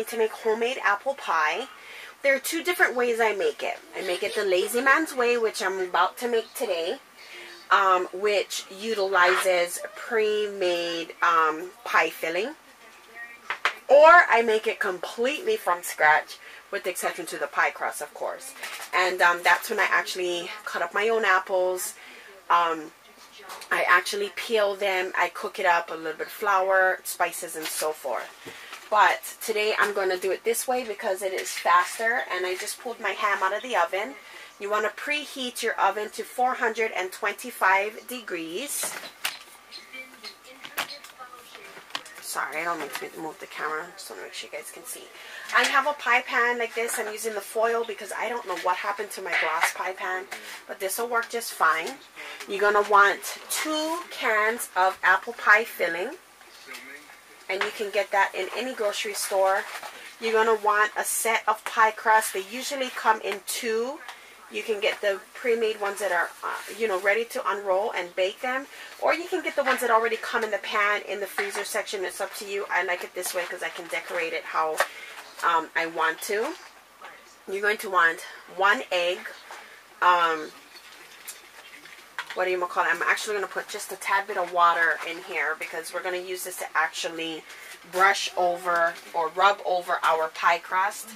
to make homemade apple pie. There are two different ways I make it. I make it the lazy man's way, which I'm about to make today, which utilizes pre-made pie filling. Or I make it completely from scratch, with the exception to the pie crust, of course. And that's when I actually cut up my own apples. I actually peel them. I cook it up, a little bit of flour, spices, and so forth. But today I'm going to do it this way because it is faster. And I just pulled my ham out of the oven. You want to preheat your oven to 425 degrees. Sorry, I don't mean to move the camera. Just want to make sure you guys can see. I have a pie pan like this. I'm using the foil because I don't know what happened to my glass pie pan. But this will work just fine. You're going to want 2 cans of apple pie filling. And you can get that in any grocery store. You're going to want a set of pie crust. They usually come in 2. You can get the pre-made ones that are, ready to unroll and bake them. Or you can get the ones that already come in the pan in the freezer section. It's up to you. I like it this way because I can decorate it how I want to. You're going to want 1 egg. What do you call it? I'm actually going to put just a tad bit of water in here because we're going to use this to actually brush over or rub over our pie crust.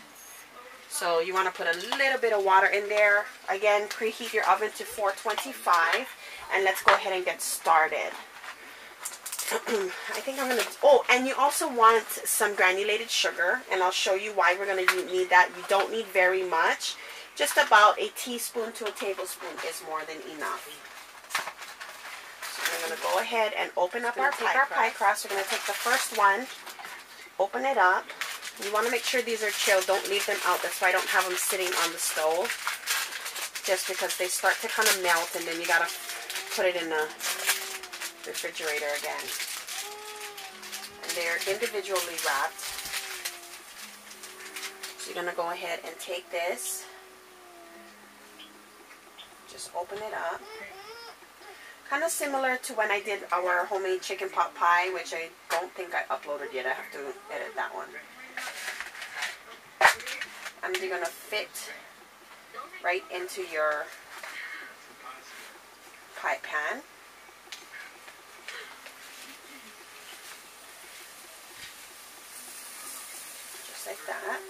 So you want to put a little bit of water in there. Again, preheat your oven to 425. And let's go ahead and get started. I think I'm going to... Oh, and you also want some granulated sugar. And I'll show you why we're going to need that. You don't need very much. Just about a teaspoon to a tablespoon is more than enough. So we're going to go ahead and open up our pie crust. We're going to take the first one, open it up. You want to make sure these are chilled. Don't leave them out. That's why I don't have them sitting on the stove. Just because they start to kind of melt and then you got to put it in the refrigerator again. And they're individually wrapped. So you're going to go ahead and take this. Just open it up. Kind of similar to when I did our homemade chicken pot pie, which I don't think I uploaded yet. I have to edit that one. And you're going to fit right into your pie pan. Just like that.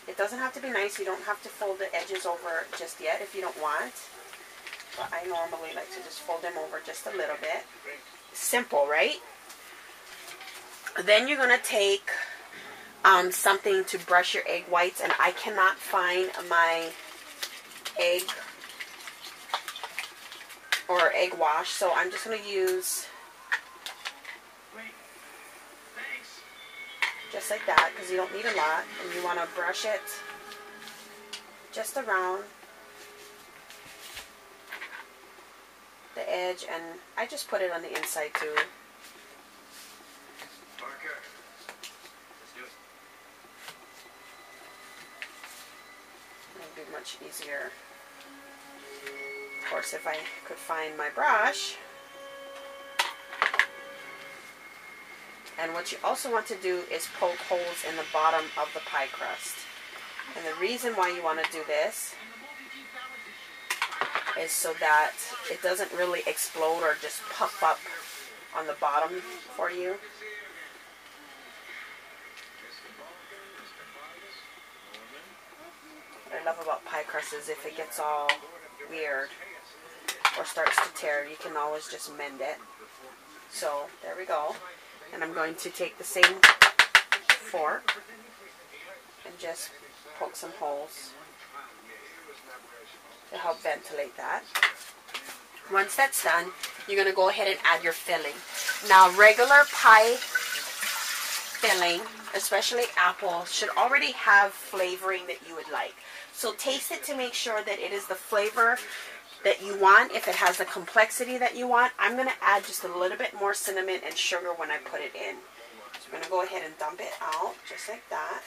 It doesn't have to be nice. You don't have to fold the edges over just yet if you don't want. But I normally like to just fold them over just a little bit. Simple, right? Then you're going to take something to brush your egg whites, and I cannot find my egg or egg wash, so I'm just going to use just like that because you don't need a lot, and you want to brush it just around the edge, and I just put it on the inside too. It'd be much easier, of course, if I could find my brush. And what you also want to do is poke holes in the bottom of the pie crust. And the reason why you want to do this is so that it doesn't really explode or just puff up on the bottom for you. What I love about pie crust is if it gets all weird or starts to tear, you can always just mend it. So there we go. And I'm going to take the same fork and just poke some holes to help ventilate that. Once that's done, you're going to go ahead and add your filling. Now, regular pie filling, especially apple, should already have flavoring that you would like. So taste it to make sure that it is the flavor that you want. If it has the complexity that you want, I'm going to add just a little bit more cinnamon and sugar when I put it in. So I'm going to go ahead and dump it out just like that.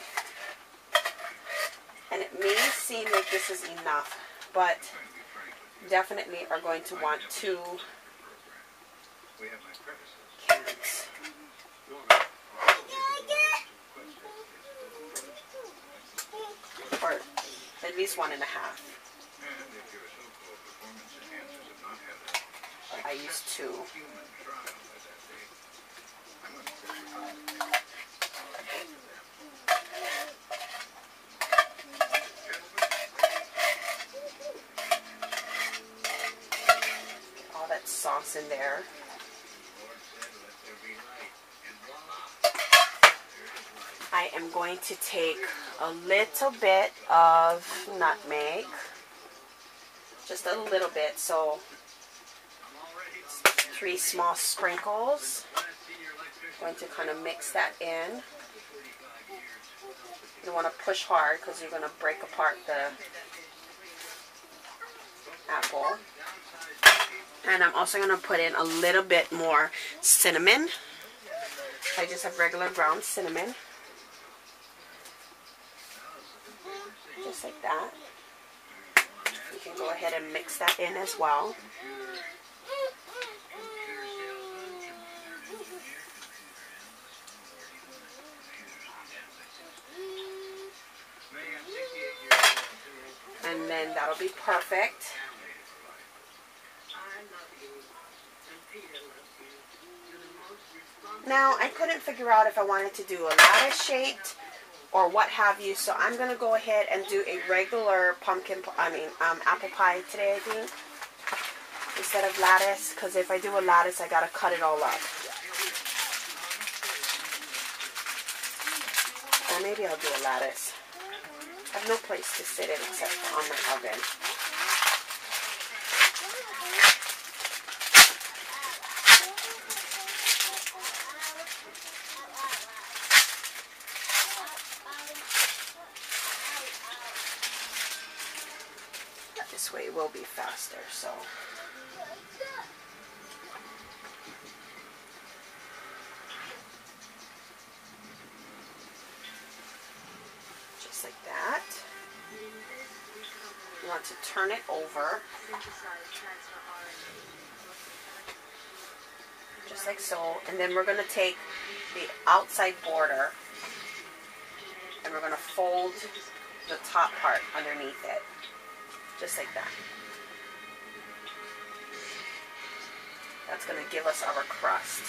And it may seem like this is enough, but definitely are going to want 2 cans. or at least 1.5. But I use 2. All that sauce in there. I am going to take a little bit of nutmeg, just a little bit, so 3 small sprinkles. I'm going to kind of mix that in. You don't want to push hard because you're going to break apart the apple. And I'm also going to put in a little bit more cinnamon. I just have regular ground cinnamon. Just like that. You can go ahead and mix that in as well. And then that'll be perfect. Now, I couldn't figure out if I wanted to do a lattice shaped or what have you, so I'm going to go ahead and do a regular apple pie today, I think, instead of lattice, because if I do a lattice, I got to cut it all up. Or maybe I'll do a lattice. I have no place to sit it except on my oven. This way it will be faster, so. Just like that. You want to turn it over. Just like so. And then we're going to take the outside border and we're going to fold the top part underneath it. Just like that. That's going to give us our crust.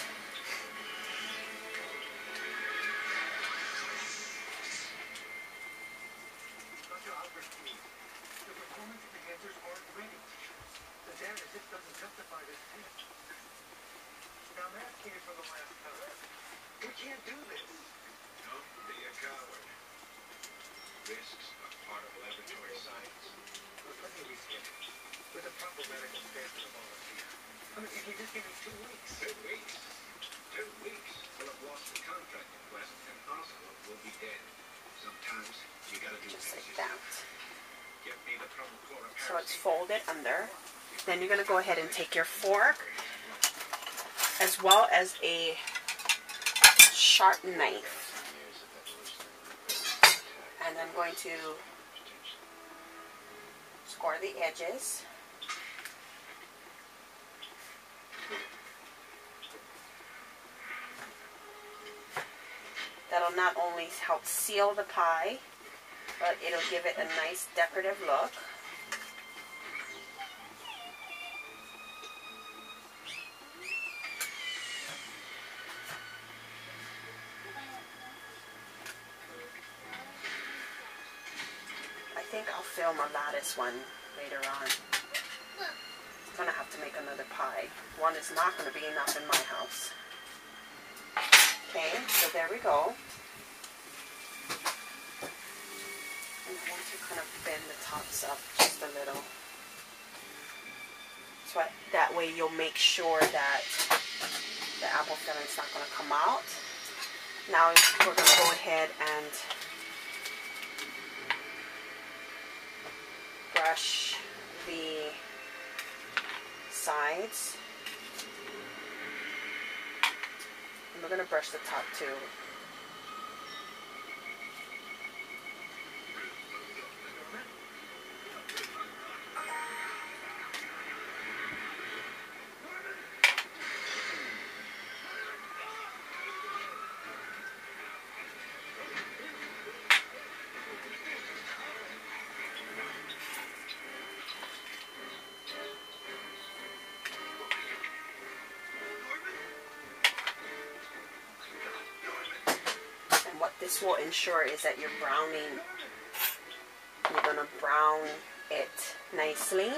We can't do this. Don't be a coward. Risks are part of laboratory science. Let me reschedule. With a proper medical schedule of volunteer. I mean, if you just give me 2 weeks. 2 weeks? 2 weeks? We'll have lost the contract in West and Oslo will be dead. Sometimes you gotta do just like things that. Give me the promo code of So it's folded under. Then you're going to go ahead and take your fork as well as a sharp knife. And I'm going to score the edges. That'll not only help seal the pie, but it'll give it a nice decorative look. I think I'll film a lattice one later on. I'm going to have to make another pie. One is not going to be enough in my house. Okay, so there we go. And I want to kind of bend the tops up just a little. So that way you'll make sure that the apple filling's not going to come out. Now we're going to go ahead and brush the sides. And we're going to brush the top too. this will ensure is that you're browning. You're going to brown it nicely.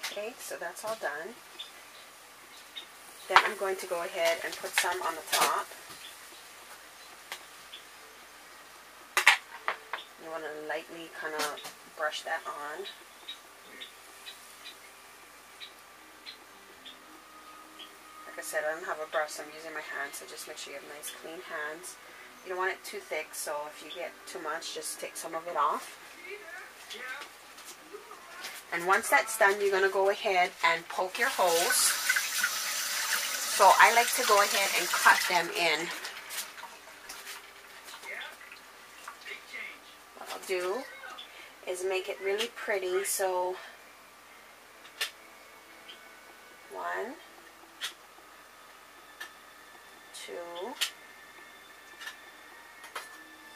Okay, so that's all done. Then I'm going to go ahead and put some on the top. You want to lightly kind of brush that on. Like I said, I don't have a brush, so I'm using my hands, so just make sure you have nice clean hands. You don't want it too thick, so if you get too much, just take some of it off. And once that's done, you're going to go ahead and poke your holes. So I like to go ahead and cut them in. What I'll do is make it really pretty. So 1, 2,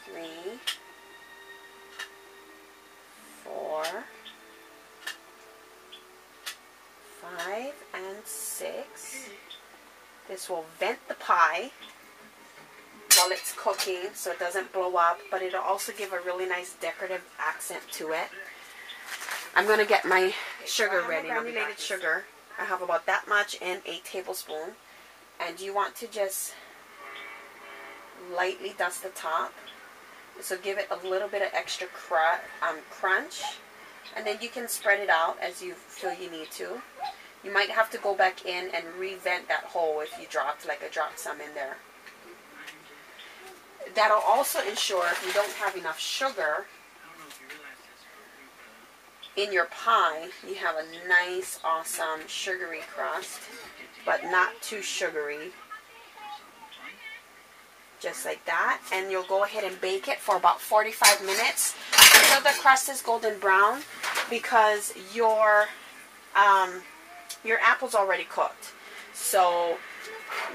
3, 4, 5, and 6. This will vent the pie while it's cooking so it doesn't blow up, but it'll also give a really nice decorative accent to it. I'm going to get my sugar ready. Granulated sugar. I have about that much in a tablespoon. And you want to just lightly dust the top. This will give it a little bit of extra crunch. And then you can spread it out as you feel you need to. You might have to go back in and re-vent that hole if you dropped, like I dropped some in there. That'll also ensure if you don't have enough sugar in your pie, you have a nice, awesome, sugary crust, but not too sugary. Just like that. And you'll go ahead and bake it for about 45 minutes until the crust is golden brown, because your apple's already cooked. So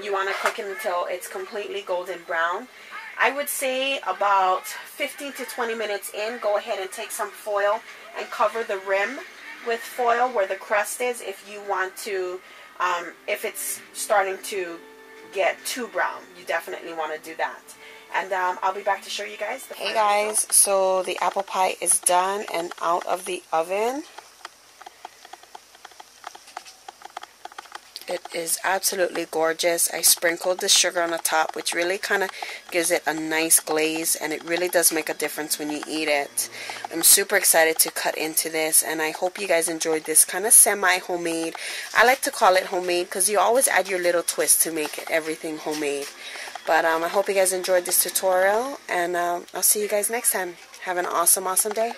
you want to cook it until it's completely golden brown. I would say about 15 to 20 minutes in, go ahead and take some foil and cover the rim with foil where the crust is if you want to, if it's starting to get too brown. You definitely want to do that. And I'll be back to show you guys. Hey guys, so the apple pie is done and out of the oven. It is absolutely gorgeous. I sprinkled the sugar on the top, which really kind of gives it a nice glaze, and it really does make a difference when you eat it. I'm super excited to cut into this, and I hope you guys enjoyed this kind of semi-homemade. I like to call it homemade because you always add your little twist to make everything homemade. But I hope you guys enjoyed this tutorial, and I'll see you guys next time. Have an awesome, awesome day.